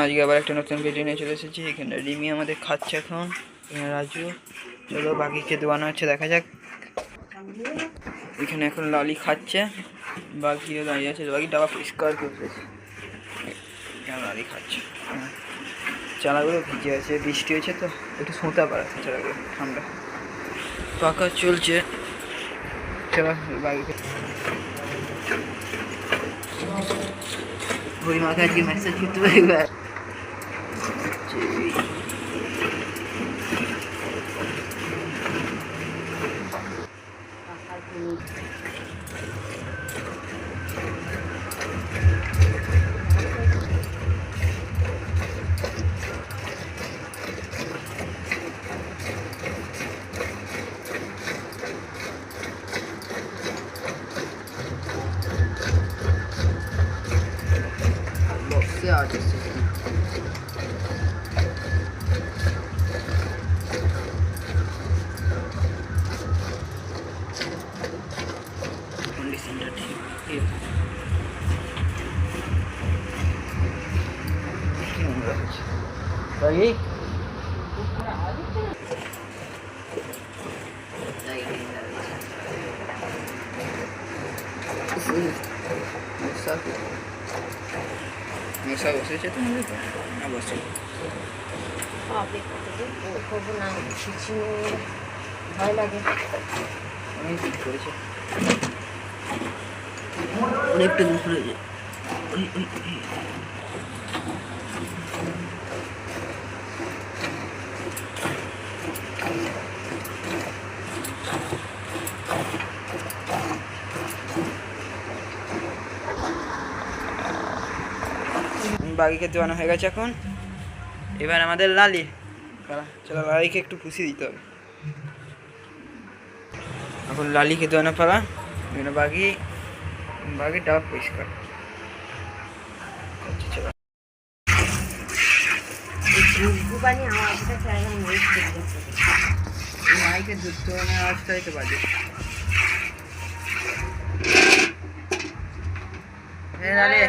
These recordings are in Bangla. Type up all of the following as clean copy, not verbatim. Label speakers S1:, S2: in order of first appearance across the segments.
S1: আজকে আবার একটা নতুন ভিডিও নিয়ে চলে এসেছি। এখানে রিমি আমাদের খাচ্ছে এখন, এখানে রাজু। চলো বাকিকে দোয়ানো হচ্ছে, দেখা যাক। এখানে এখন লালি খাচ্ছে, বাকিও দাঁড়িয়ে আছে। বাকি ডাবা পরিষ্কার করে ফেলেছে, লালি খাচ্ছে। চারাগুলো ভিজে আছে, বৃষ্টি হয়েছে তো একটু সোঁতা পাড়াচ্ছে চারাগুলো, ঠান্ডা পাকা চলছে। চলো বাকিকে হরিমাকে আজকে মেসেজ করতে পারবে। বক্সে আছে কন্ডিশনটা ঠিক। বাকি মশা বসেছে তো না? বসে
S2: ভয় লাগে,
S1: অনেক দিন করেছে, অনেকটা দিন করেছে। বাকিকে দোয়ানো হয়ে গেছে এখন। এবার আমাদের লালি, চলো লালিকে একটু খুশি দিতে হবে। এখন লালিকে দোয়ানো পালা, বাকি ডাব পরিষ্কার। মাইকে দুধ দোয়ানোর আওয়াজটাই তো বাজে। লালি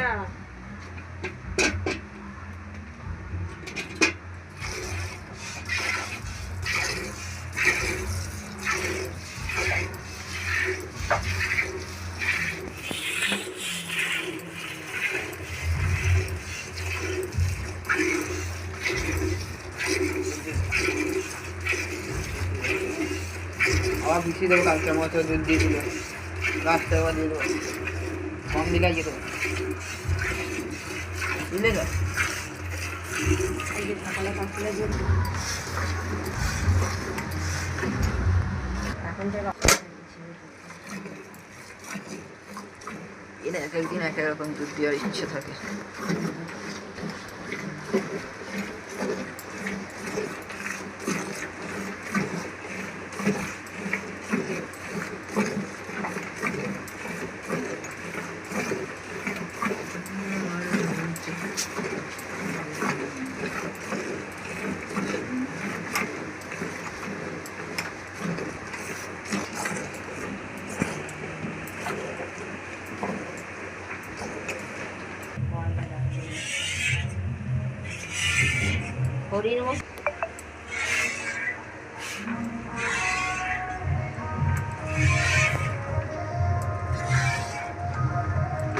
S1: আবার মিশিয়ে দেবো, কালকের মতো দুধ দিয়ে দিল, রাস্তায় আবার দিয়ে দেবো, কম দিলে আজকে দেবো, বুঝলে তো? এরা এক একদিন এক এক রকম দুধ দেওয়ার ইচ্ছে থাকে।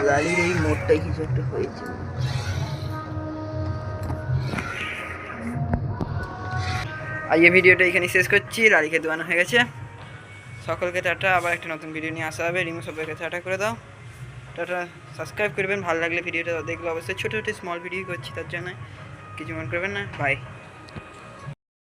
S1: লালির এই মোড়টাই কিছু একটা হয়েছে। আজকে ভিডিওটা এখানে শেষ করছি। লালিকে দোয়ানো হয়ে গেছে। সকলকে টাটা, আবার একটা নতুন ভিডিও নিয়ে আসা হবে। রিমু সবাইকে টাটা করে দাও, টাটা। সাবস্ক্রাইব করবেন, ভালো লাগলে ভিডিওটা দেখলে অবশ্যই। ছোটো ছোটো স্মল ভিডিও করছি, তার জন্য কিছু মনে করবেন না। বাই।